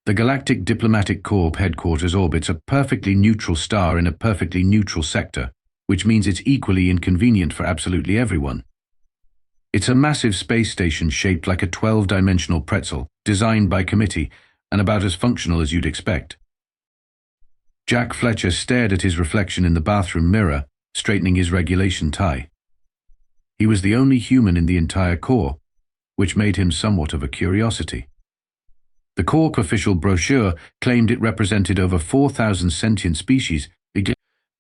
The Galactic Diplomatic Corps headquarters orbits a perfectly neutral star in a perfectly neutral sector, which means it's equally inconvenient for absolutely everyone. It's a massive space station shaped like a 12-dimensional pretzel, designed by committee, and about as functional as you'd expect. Jack Fletcher stared at his reflection in the bathroom mirror, straightening his regulation tie. He was the only human in the entire Corps, which made him somewhat of a curiosity. The Corps official brochure claimed it represented over 4,000 sentient species,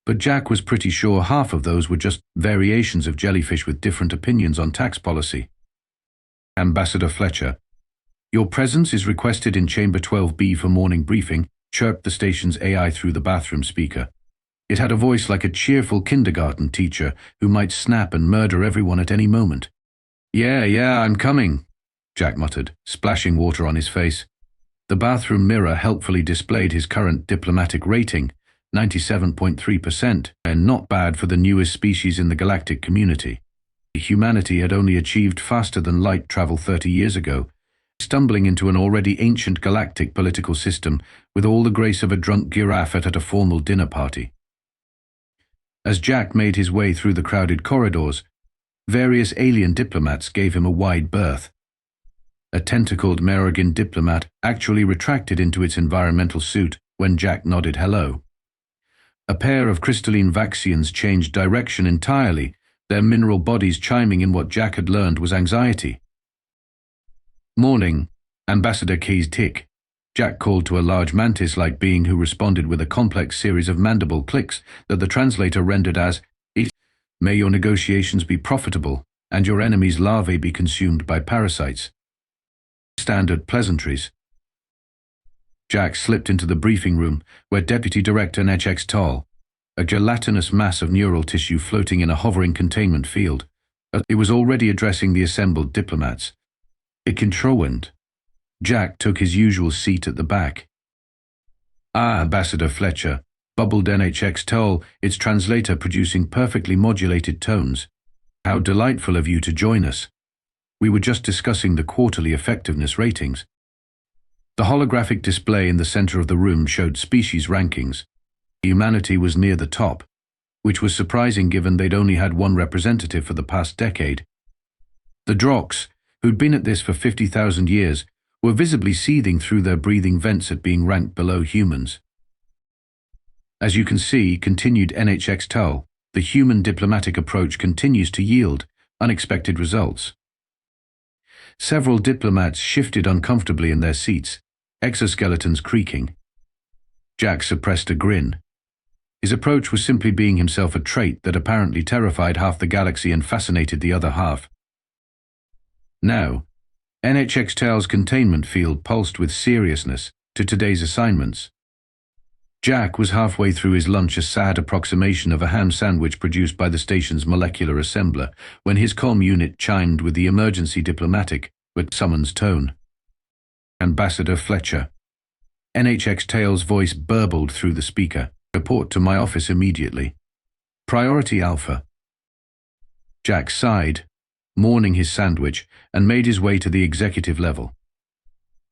but Jack was pretty sure half of those were just variations of jellyfish with different opinions on tax policy. Ambassador Fletcher, your presence is requested in Chamber 12B for morning briefing, chirped the station's AI through the bathroom speaker. It had a voice like a cheerful kindergarten teacher who might snap and murder everyone at any moment. Yeah, I'm coming, Jack muttered, splashing water on his face. The bathroom mirror helpfully displayed his current diplomatic rating, 97.3%, and not bad for the newest species in the galactic community. Humanity had only achieved faster-than-light travel 30 years ago, stumbling into an already ancient galactic political system with all the grace of a drunk giraffe at a formal dinner party. As Jack made his way through the crowded corridors, various alien diplomats gave him a wide berth. A tentacled American diplomat actually retracted into its environmental suit when Jack nodded hello. A pair of crystalline Vaxians changed direction entirely, their mineral bodies chiming in what Jack had learned was anxiety. Morning, Ambassador Keldorian. Jack called to a large mantis-like being who responded with a complex series of mandible clicks that the translator rendered as, "May your negotiations be profitable, and your enemy's larvae be consumed by parasites." Standard pleasantries. Jack slipped into the briefing room, where Deputy Director Okayest Diplomat, a gelatinous mass of neural tissue floating in a hovering containment field, it was already addressing the assembled diplomats. Controlled. Jack took his usual seat at the back. Ambassador Fletcher, bubbled Okayest Diplomat, its translator producing perfectly modulated tones. How delightful of you to join us. We were just discussing the quarterly effectiveness ratings. The holographic display in the center of the room showed species rankings. Humanity was near the top, which was surprising given they'd only had one representative for the past decade. The Drox, who'd been at this for 50,000 years, were visibly seething through their breathing vents at being ranked below humans. As you can see, continued Okayest Diplomat, the human diplomatic approach continues to yield unexpected results. Several diplomats shifted uncomfortably in their seats, exoskeletons creaking. Jack suppressed a grin. His approach was simply being himself, a trait that apparently terrified half the galaxy and fascinated the other half. Now, Okayest Diplomat's containment field pulsed with seriousness to today's assignments. Jack was halfway through his lunch, a sad approximation of a ham sandwich produced by the station's molecular assembler, when his comm unit chimed with the emergency diplomatic but summons tone. Ambassador Fletcher. Okayest Diplomat's voice burbled through the speaker. Report to my office immediately. Priority Alpha. Jack sighed, mourning his sandwich, and made his way to the executive level.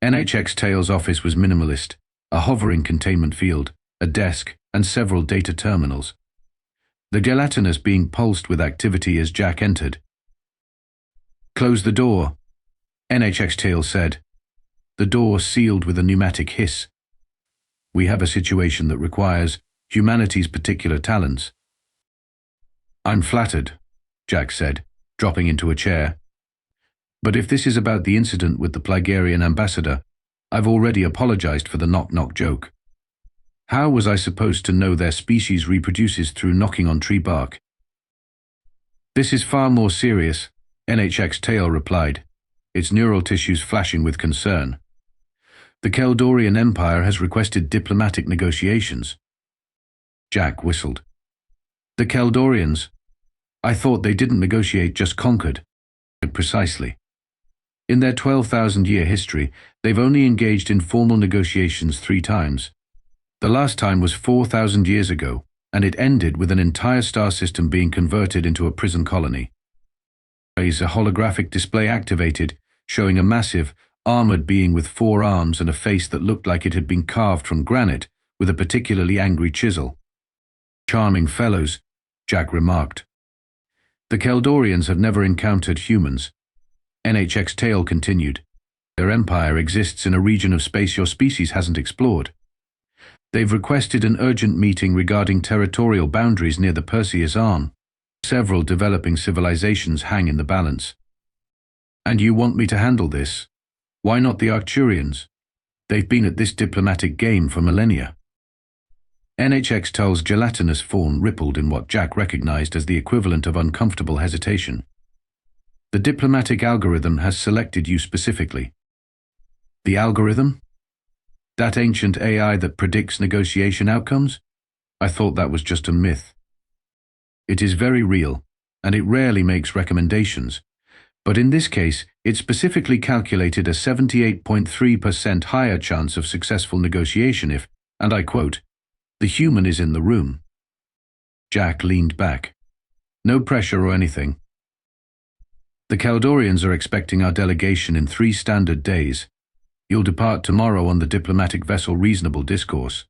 Okayest Diplomat's office was minimalist, a hovering containment field, a desk, and several data terminals. The gelatinous being pulsed with activity as Jack entered. Close the door, Okayest Diplomat said. The door sealed with a pneumatic hiss. We have a situation that requires humanity's particular talents. I'm flattered, Jack said, dropping into a chair. But if this is about the incident with the Plagarian ambassador, I've already apologized for the knock-knock joke. How was I supposed to know their species reproduces through knocking on tree bark? This is far more serious, Okayest Diplomat replied, its neural tissues flashing with concern. The Keldorian Empire has requested diplomatic negotiations. Jack whistled. The Keldorians? I thought they didn't negotiate, just conquered. Precisely. In their 12,000-year history, they've only engaged in formal negotiations 3 times. The last time was 4,000 years ago, and it ended with an entire star system being converted into a prison colony. A holographic display activated, showing a massive, armored being with 4 arms and a face that looked like it had been carved from granite with a particularly angry chisel. "Charming fellows," Jack remarked. "The Keldorians have never encountered humans." NHX Tale continued. "Their empire exists in a region of space your species hasn't explored. They've requested an urgent meeting regarding territorial boundaries near the Perseus Arm. Several developing civilizations hang in the balance. And you want me to handle this? Why not the Arcturians? They've been at this diplomatic game for millennia." NHX Tull's gelatinous form rippled in what Jack recognized as the equivalent of uncomfortable hesitation. "The diplomatic algorithm has selected you specifically." "The algorithm? That ancient AI that predicts negotiation outcomes? I thought that was just a myth." "It is very real, and it rarely makes recommendations. But in this case, it specifically calculated a 78.3% higher chance of successful negotiation if, and I quote, 'the human is in the room.'" Jack leaned back. "No pressure or anything. The Keldorians are expecting our delegation in 3 standard days. You'll depart tomorrow on the diplomatic vessel Reasonable Discourse.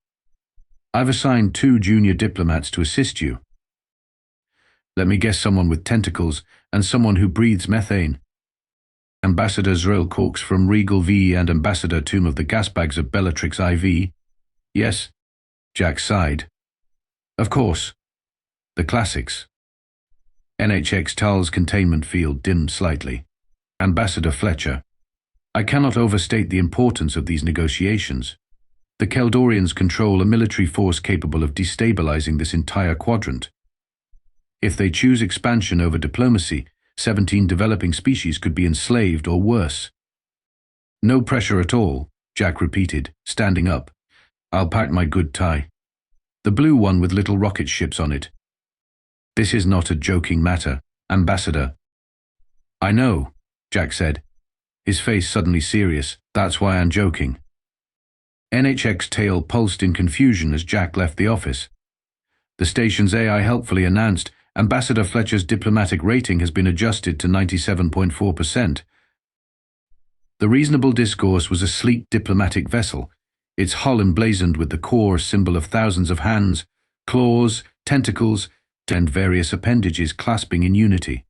I've assigned 2 junior diplomats to assist you. Let me guess, someone with tentacles and someone who breathes methane. Ambassador Zril Corks from Regal V and Ambassador Tomb of the Gasbags of Bellatrix IV. Yes?" Jack sighed. "Of course. The classics." NHX Tull's containment field dimmed slightly. "Ambassador Fletcher, I cannot overstate the importance of these negotiations. The Keldorians control a military force capable of destabilizing this entire quadrant. If they choose expansion over diplomacy, 17 developing species could be enslaved or worse." "No pressure at all," Jack repeated, standing up. "I'll pack my good tie. The blue one with little rocket ships on it. This is not a joking matter, Ambassador." "I know," Jack said, his face suddenly serious. "That's why I'm joking." NHX Tail pulsed in confusion as Jack left the office. The station's AI helpfully announced, "Ambassador Fletcher's diplomatic rating has been adjusted to 97.4%. The Reasonable Discourse was a sleek diplomatic vessel, its hull emblazoned with the core symbol of thousands of hands, claws, tentacles, and various appendages clasping in unity.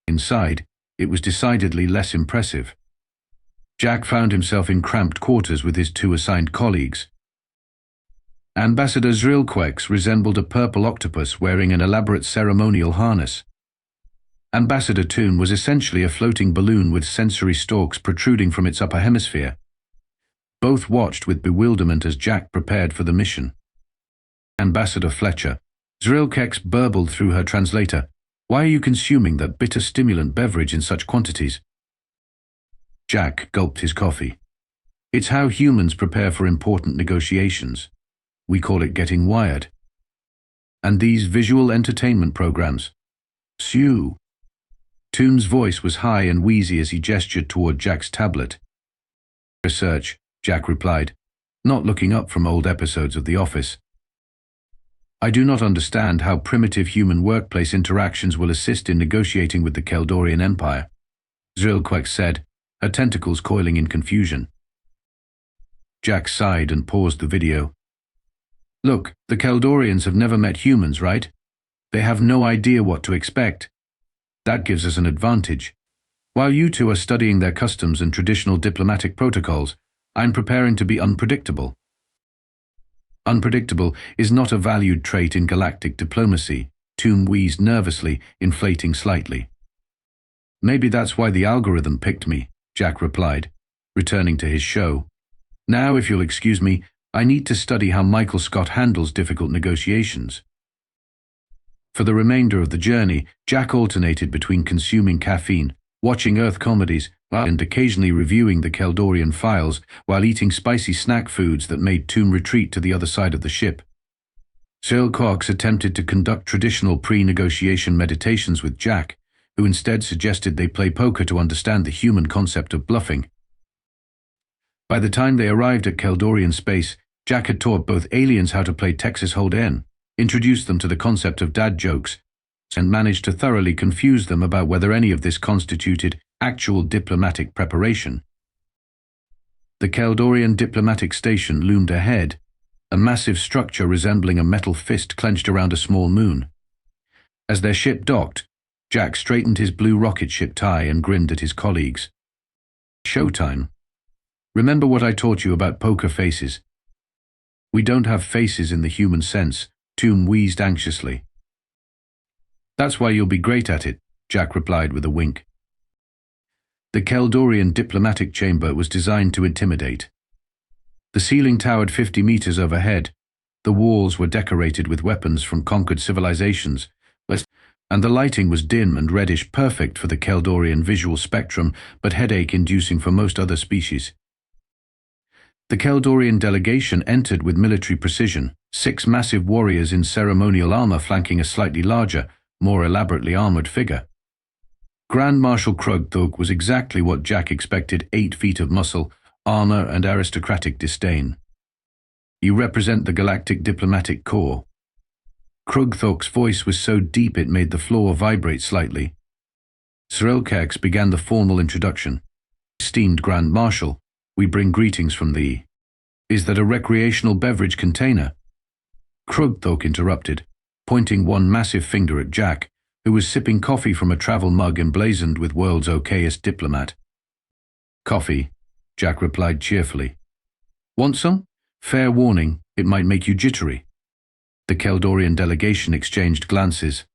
Inside, it was decidedly less impressive. Jack found himself in cramped quarters with his 2 assigned colleagues. Ambassador Zrilquex resembled a purple octopus wearing an elaborate ceremonial harness. Ambassador Toon was essentially a floating balloon with sensory stalks protruding from its upper hemisphere. Both watched with bewilderment as Jack prepared for the mission. "Ambassador Fletcher," Zrilquex burbled through her translator, "why are you consuming that bitter stimulant beverage in such quantities?" Jack gulped his coffee. "It's how humans prepare for important negotiations. We call it getting wired. And these visual entertainment programs. Sue." Toon's voice was high and wheezy as he gestured toward Jack's tablet. "Research," Jack replied, not looking up from old episodes of The Office. "I do not understand how primitive human workplace interactions will assist in negotiating with the Keldorian Empire," Zrilquex said, her tentacles coiling in confusion. Jack sighed and paused the video. "Look, the Keldorians have never met humans, right? They have no idea what to expect. That gives us an advantage. While you 2 are studying their customs and traditional diplomatic protocols, I'm preparing to be unpredictable." "Unpredictable is not a valued trait in galactic diplomacy," Toom wheezed nervously, inflating slightly. "Maybe that's why the algorithm picked me," Jack replied, returning to his show. "Now, if you'll excuse me, I need to study how Michael Scott handles difficult negotiations." For the remainder of the journey, Jack alternated between consuming caffeine, watching Earth comedies, and occasionally reviewing the Keldorian files while eating spicy snack foods that made Toom retreat to the other side of the ship. Zrilquex attempted to conduct traditional pre-negotiation meditations with Jack, who instead suggested they play poker to understand the human concept of bluffing. By the time they arrived at Keldorian space, Jack had taught both aliens how to play Texas Hold'em, introduced them to the concept of dad jokes, and managed to thoroughly confuse them about whether any of this constituted actual diplomatic preparation. The Keldorian diplomatic station loomed ahead, a massive structure resembling a metal fist clenched around a small moon. As their ship docked, Jack straightened his blue rocket ship tie and grinned at his colleagues. Showtime. Remember what I taught you about poker faces? We don't have faces in the human sense, Toom wheezed anxiously. That's why you'll be great at it, Jack replied with a wink. The Keldorian diplomatic chamber was designed to intimidate. The ceiling towered 50 meters overhead. The walls were decorated with weapons from conquered civilizations, and the lighting was dim and reddish, perfect for the Keldorian visual spectrum, but headache-inducing for most other species. The Keldorian delegation entered with military precision, 6 massive warriors in ceremonial armor flanking a slightly larger, more elaborately armored figure. Grand Marshal Krug'Thok was exactly what Jack expected: 8 feet of muscle, armor, and aristocratic disdain. You represent the Galactic Diplomatic Corps. Krug'Thok's voice was so deep it made the floor vibrate slightly. Okayest began the formal introduction. Esteemed Grand Marshal, we bring greetings from the... Is that a recreational beverage container? Krug'Thok interrupted, pointing one massive finger at Jack, who was sipping coffee from a travel mug emblazoned with world's Okayest Diplomat. Coffee, Jack replied cheerfully. Want some? Fair warning, it might make you jittery. The Keldorian delegation exchanged glances.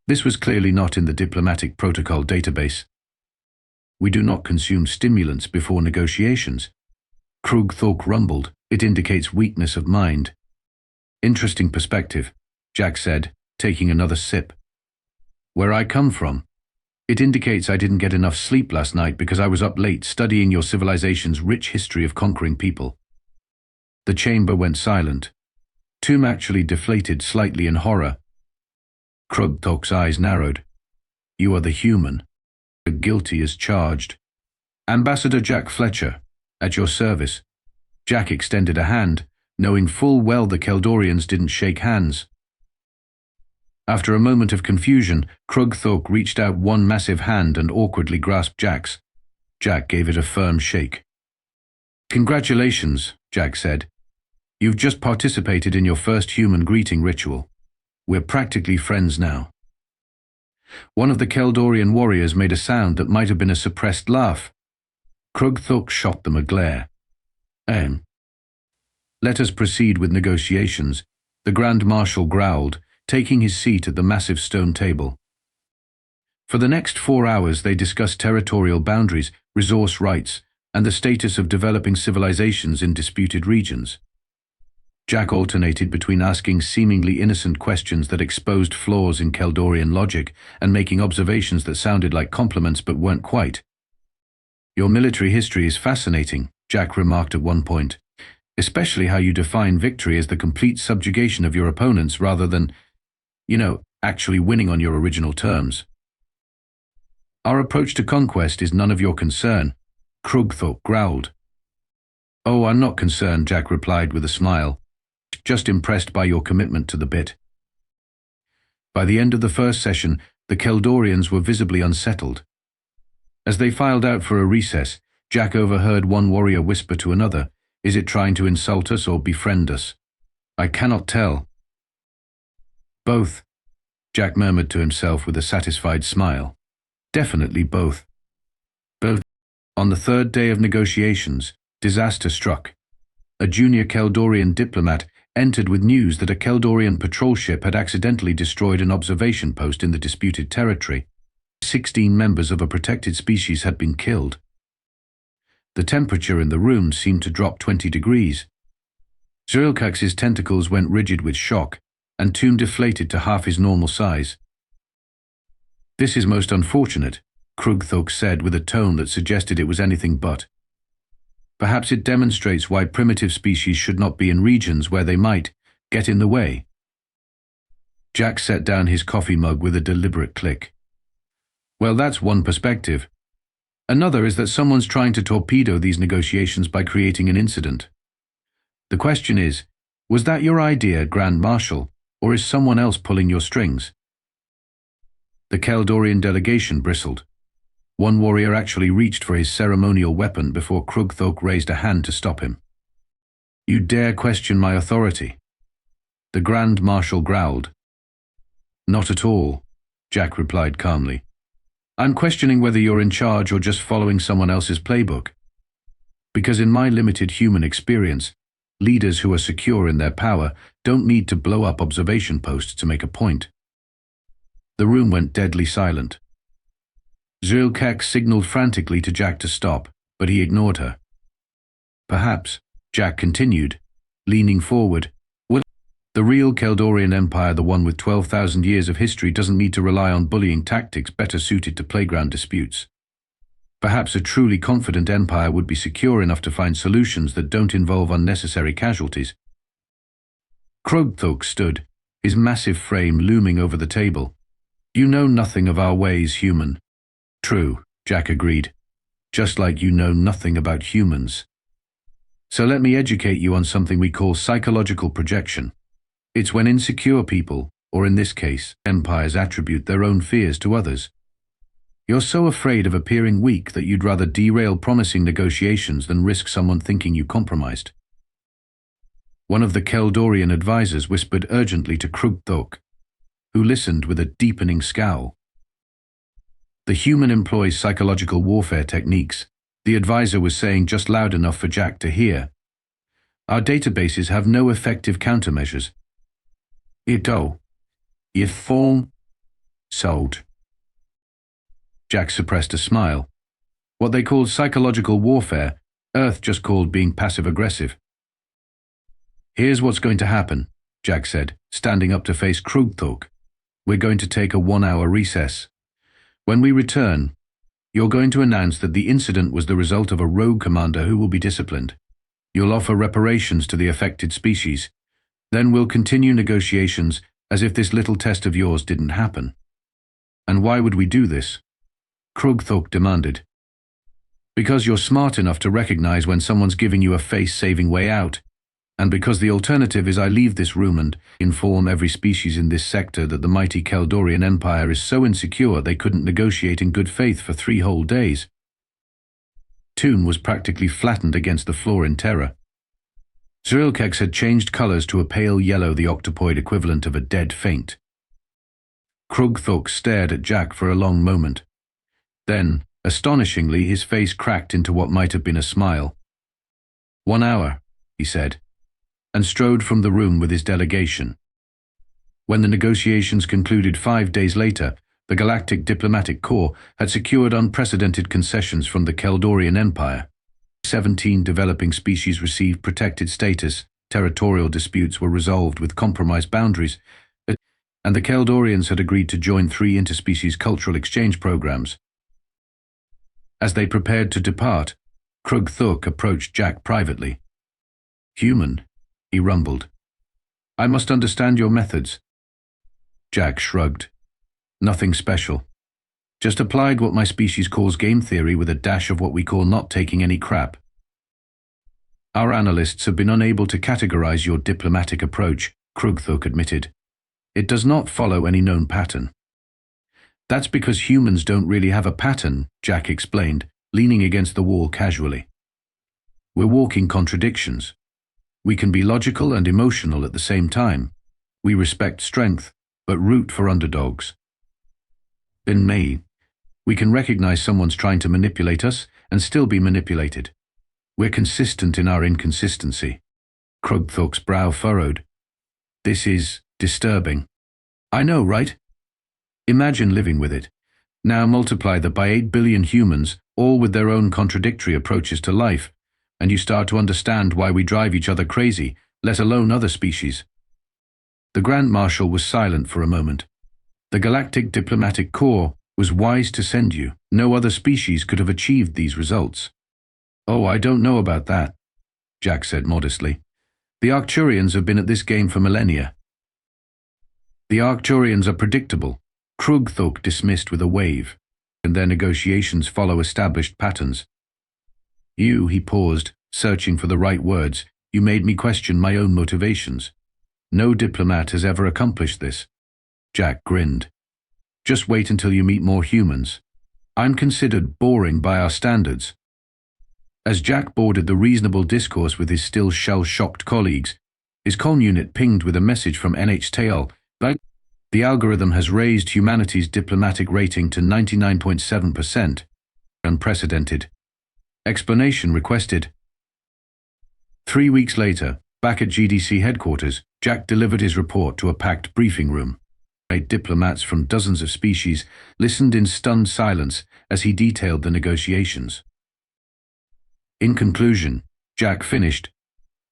This was clearly not in the diplomatic protocol database. We do not consume stimulants before negotiations. Krug'Thok rumbled. It indicates weakness of mind. Interesting perspective, Jack said, taking another sip. Where I come from, it indicates I didn't get enough sleep last night because I was up late studying your civilization's rich history of conquering people. The chamber went silent. Toom actually deflated slightly in horror. Krug'Thok's eyes narrowed. You are the human. The guilty is charged. Ambassador Jack Fletcher, at your service. Jack extended a hand, knowing full well the Keldorians didn't shake hands. After a moment of confusion, Krug'Thok reached out one massive hand and awkwardly grasped Jack's. Jack gave it a firm shake. Congratulations, Jack said. You've just participated in your first human greeting ritual. We're practically friends now. One of the Keldorian warriors made a sound that might have been a suppressed laugh. Krug'Thok shot them a glare. Let us proceed with negotiations, the Grand Marshal growled, taking his seat at the massive stone table. For the next 4 hours they discussed territorial boundaries, resource rights, and the status of developing civilizations in disputed regions. Jack alternated between asking seemingly innocent questions that exposed flaws in Keldorian logic and making observations that sounded like compliments but weren't quite. Your military history is fascinating, Jack remarked at one point, especially how you define victory as the complete subjugation of your opponents rather than, actually winning on your original terms. Our approach to conquest is none of your concern, Krug'Thok growled. Oh, I'm not concerned, Jack replied with a smile. Just impressed by your commitment to the bit. By the end of the first session, the Keldorians were visibly unsettled. As they filed out for a recess, Jack overheard one warrior whisper to another, "Is it trying to insult us or befriend us? I cannot tell." Both, Jack murmured to himself with a satisfied smile. Definitely both. Both. On the 3rd day of negotiations, disaster struck. A junior Keldorian diplomat entered with news that a Keldorian patrol ship had accidentally destroyed an observation post in the disputed territory. 16 members of a protected species had been killed. The temperature in the room seemed to drop 20 degrees. Okayest's tentacles went rigid with shock, and Toom deflated to half his normal size. This is most unfortunate, Krug'Thok said with a tone that suggested it was anything but. Perhaps it demonstrates why primitive species should not be in regions where they might get in the way. Jack set down his coffee mug with a deliberate click. Well, that's one perspective. Another is that someone's trying to torpedo these negotiations by creating an incident. The question is, was that your idea, Grand Marshal, or is someone else pulling your strings? The Keldorian delegation bristled. One warrior actually reached for his ceremonial weapon before Krug'Thok raised a hand to stop him. "You dare question my authority?" The Grand Marshal growled. "Not at all," Jack replied calmly. "I'm questioning whether you're in charge or just following someone else's playbook. Because in my limited human experience, leaders who are secure in their power don't need to blow up observation posts to make a point." The room went deadly silent. Zrilkek signaled frantically to Jack to stop, but he ignored her. "Perhaps," Jack continued, leaning forward, "the real Keldorian Empire, the one with 12,000 years of history, doesn't need to rely on bullying tactics better suited to playground disputes. Perhaps a truly confident empire would be secure enough to find solutions that don't involve unnecessary casualties." Krug'Thok stood, his massive frame looming over the table. "You know nothing of our ways, human." "True," Jack agreed, "just like you know nothing about humans. So let me educate you on something we call psychological projection. It's when insecure people, or in this case, empires, attribute their own fears to others. You're so afraid of appearing weak that you'd rather derail promising negotiations than risk someone thinking you compromised." One of the Keldorian advisors whispered urgently to Krug'Thok, who listened with a deepening scowl. "The human employs psychological warfare techniques," the advisor was saying just loud enough for Jack to hear. "Our databases have no effective countermeasures." "Ito, Yifong, sold." Jack suppressed a smile. What they called psychological warfare, Earth just called being passive-aggressive. "Here's what's going to happen," Jack said, standing up to face Krug'Thok. "We're going to take a 1-hour recess. When we return, you're going to announce that the incident was the result of a rogue commander who will be disciplined. You'll offer reparations to the affected species. Then we'll continue negotiations as if this little test of yours didn't happen." "And why would we do this?" Krug'Thok demanded. "Because you're smart enough to recognize when someone's giving you a face-saving way out. And because the alternative is I leave this room and inform every species in this sector that the mighty Keldorian Empire is so insecure they couldn't negotiate in good faith for 3 whole days." Toon was practically flattened against the floor in terror. Zrilkek had changed colors to a pale yellow, the octopoid equivalent of a dead faint. Krug'Thok stared at Jack for a long moment. Then, astonishingly, his face cracked into what might have been a smile. "1 hour," he said, and strode from the room with his delegation. When the negotiations concluded 5 days later, the Galactic Diplomatic Corps had secured unprecedented concessions from the Keldorian Empire. 17 developing species received protected status, territorial disputes were resolved with compromised boundaries, and the Keldorians had agreed to join 3 interspecies cultural exchange programs. As they prepared to depart, Krug'Thok approached Jack privately. "Human," he rumbled. "I must understand your methods." Jack shrugged. "Nothing special. Just applied what my species calls game theory with a dash of what we call not taking any crap. Our analysts have been unable to categorize your diplomatic approach," Krug'Thok admitted. "It does not follow any known pattern." "That's because humans don't really have a pattern," Jack explained, leaning against the wall casually. "We're walking contradictions. We can be logical and emotional at the same time. We respect strength, but root for underdogs. In me, we can recognize someone's trying to manipulate us and still be manipulated. We're consistent in our inconsistency." Krug'Thok's brow furrowed. "This is disturbing." "I know, right? Imagine living with it. Now multiply that by 8 billion humans, all with their own contradictory approaches to life, and you start to understand why we drive each other crazy, let alone other species." The Grand Marshal was silent for a moment. "The Galactic Diplomatic Corps was wise to send you. No other species could have achieved these results." "Oh, I don't know about that," Jack said modestly. "The Arcturians have been at this game for millennia." "The Arcturians are predictable," Krug'Thok dismissed with a wave, "and their negotiations follow established patterns. He paused, searching for the right words. "You made me question my own motivations. No diplomat has ever accomplished this." Jack grinned. "Just wait until you meet more humans." I'm considered boring by our standards. As Jack boarded the reasonable discourse with his still shell-shocked colleagues, his comm unit pinged with a message from NHTL. The algorithm has raised humanity's diplomatic rating to 99.7%. Unprecedented. Explanation requested. 3 weeks later, back at GDC headquarters, Jack delivered his report to a packed briefing room. 8 diplomats from dozens of species listened in stunned silence as he detailed the negotiations. In conclusion, Jack finished.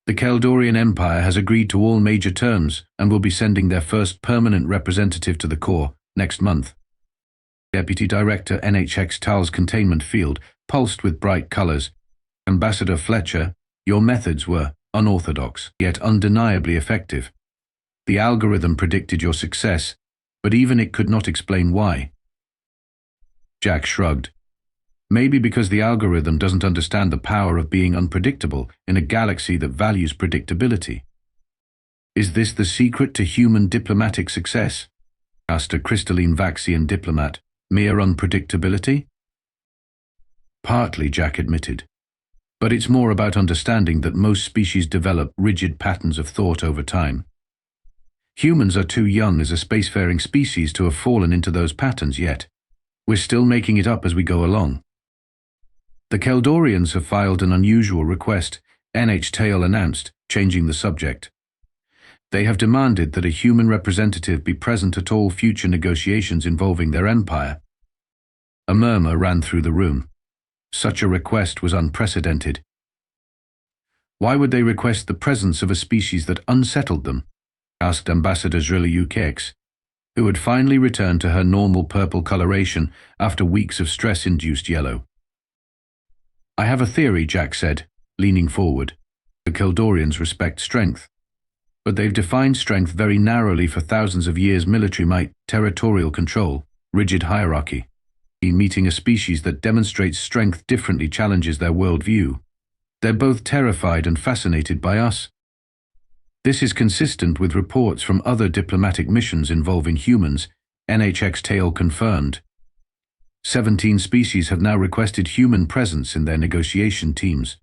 The Keldorian Empire has agreed to all major terms and will be sending their first permanent representative to the Corps next month. Deputy Director NHX Tal's containment field pulsed with bright colors. Ambassador Fletcher, your methods were unorthodox, yet undeniably effective. The algorithm predicted your success, but even it could not explain why. Jack shrugged. Maybe because the algorithm doesn't understand the power of being unpredictable in a galaxy that values predictability. Is this the secret to human diplomatic success? Asked a crystalline Vaxian diplomat. Mere unpredictability? Partly, Jack admitted. But it's more about understanding that most species develop rigid patterns of thought over time. Humans are too young as a spacefaring species to have fallen into those patterns yet. We're still making it up as we go along. The Keldorians have filed an unusual request, NHTL announced, changing the subject. They have demanded that a human representative be present at all future negotiations involving their empire. A murmur ran through the room. Such a request was unprecedented. Why would they request the presence of a species that unsettled them? Asked Ambassador Okayest, who had finally returned to her normal purple coloration after weeks of stress-induced yellow. I have a theory, Jack said, leaning forward. The Keldorians respect strength. But they've defined strength very narrowly for thousands of years: military might, territorial control, rigid hierarchy. Meeting a species that demonstrates strength differently challenges their worldview. They're both terrified and fascinated by us. This is consistent with reports from other diplomatic missions involving humans, NHX confirmed. 17 species have now requested human presence in their negotiation teams.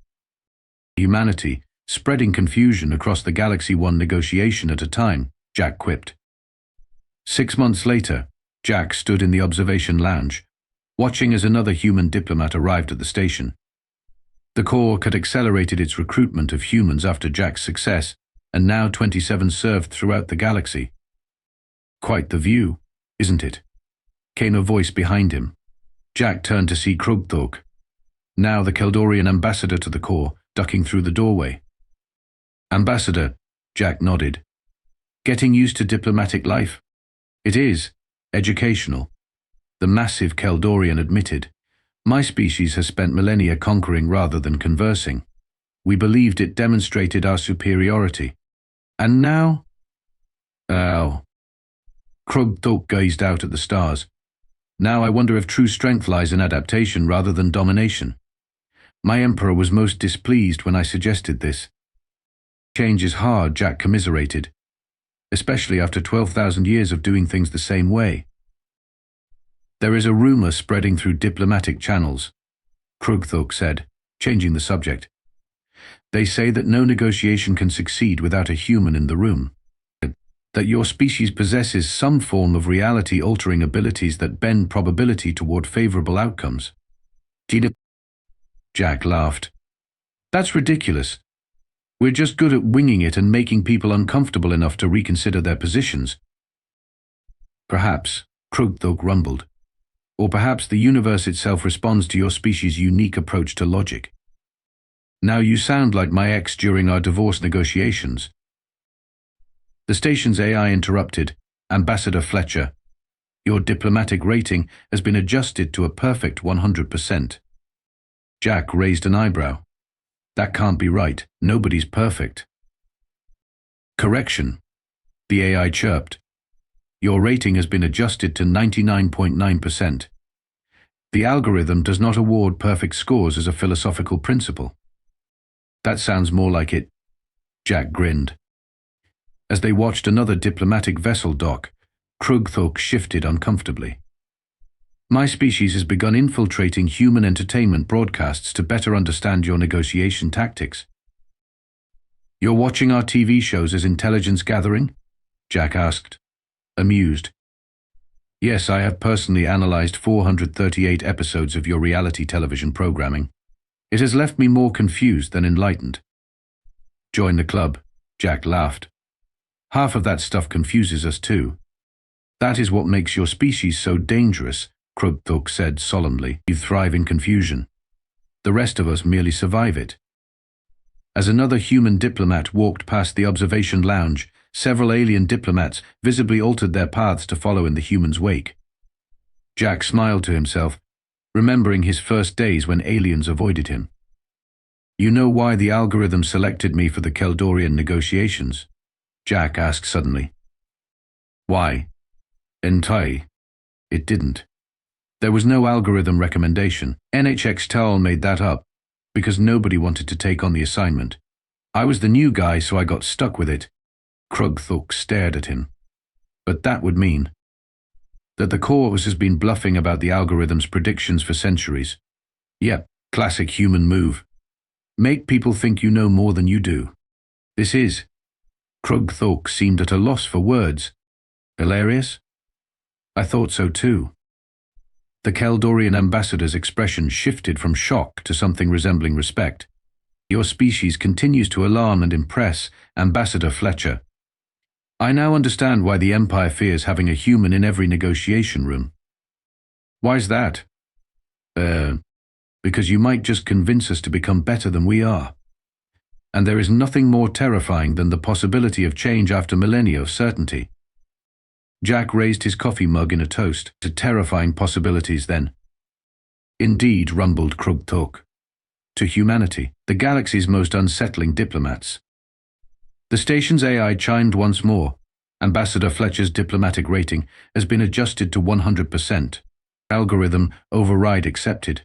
Humanity, spreading confusion across the galaxy one negotiation at a time, Jack quipped. 6 months later, Jack stood in the observation lounge, watching as another human diplomat arrived at the station. The Corps had accelerated its recruitment of humans after Jack's success, and now 27 served throughout the galaxy. Quite the view, isn't it? Came a voice behind him. Jack turned to see Krug'Thok, now the Keldorian ambassador to the Corps, ducking through the doorway. Ambassador, Jack nodded. Getting used to diplomatic life? It is. Educational. The massive Keldorian admitted. My species has spent millennia conquering rather than conversing. We believed it demonstrated our superiority. And now? Oh. Krug'Thok gazed out at the stars. Now I wonder if true strength lies in adaptation rather than domination. My emperor was most displeased when I suggested this. Change is hard, Jack commiserated, especially after 12,000 years of doing things the same way. There is a rumor spreading through diplomatic channels, Krug'Thok said, changing the subject. They say that no negotiation can succeed without a human in the room. That your species possesses some form of reality-altering abilities that bend probability toward favorable outcomes. Jack laughed. That's ridiculous. We're just good at winging it and making people uncomfortable enough to reconsider their positions. Perhaps, Krug'Thok rumbled. Or perhaps the universe itself responds to your species' unique approach to logic. Now you sound like my ex during our divorce negotiations. The station's AI interrupted. Ambassador Fletcher, your diplomatic rating has been adjusted to a perfect 100%. Jack raised an eyebrow. That can't be right. Nobody's perfect. Correction, the AI chirped. Your rating has been adjusted to 99.9%. The algorithm does not award perfect scores as a philosophical principle. That sounds more like it. Jack grinned. As they watched another diplomatic vessel dock, Krug'Thok shifted uncomfortably. My species has begun infiltrating human entertainment broadcasts to better understand your negotiation tactics. You're watching our TV shows as intelligence gathering? Jack asked, amused. Yes, I have personally analyzed 438 episodes of your reality television programming. It has left me more confused than enlightened. Join the club, Jack laughed. Half of that stuff confuses us too. That is what makes your species so dangerous, Krug'Thok said solemnly. You thrive in confusion. The rest of us merely survive it. As another human diplomat walked past the observation lounge, several alien diplomats visibly altered their paths to follow in the human's wake. Jack smiled to himself, remembering his first days when aliens avoided him. You know why the algorithm selected me for the Keldorian negotiations? Jack asked suddenly. Why? Entirely. It didn't. There was no algorithm recommendation. NHX Tal made that up, because nobody wanted to take on the assignment. I was the new guy, so I got stuck with it. Krug'Thok stared at him. But that would mean that the Corps has been bluffing about the algorithm's predictions for centuries. Yep, classic human move. Make people think you know more than you do. This is. Krug'Thok seemed at a loss for words. Hilarious? I thought so too. The Keldorian ambassador's expression shifted from shock to something resembling respect. Your species continues to alarm and impress, Ambassador Fletcher. I now understand why the Empire fears having a human in every negotiation room. Why's that? Because you might just convince us to become better than we are. And there is nothing more terrifying than the possibility of change after millennia of certainty. Jack raised his coffee mug in a toast to terrifying possibilities then. Indeed, rumbled Krug'Thok. To humanity, the galaxy's most unsettling diplomats. The station's AI chimed once more. Ambassador Fletcher's diplomatic rating has been adjusted to 100%. Algorithm override accepted.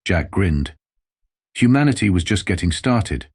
Jack grinned. Humanity was just getting started.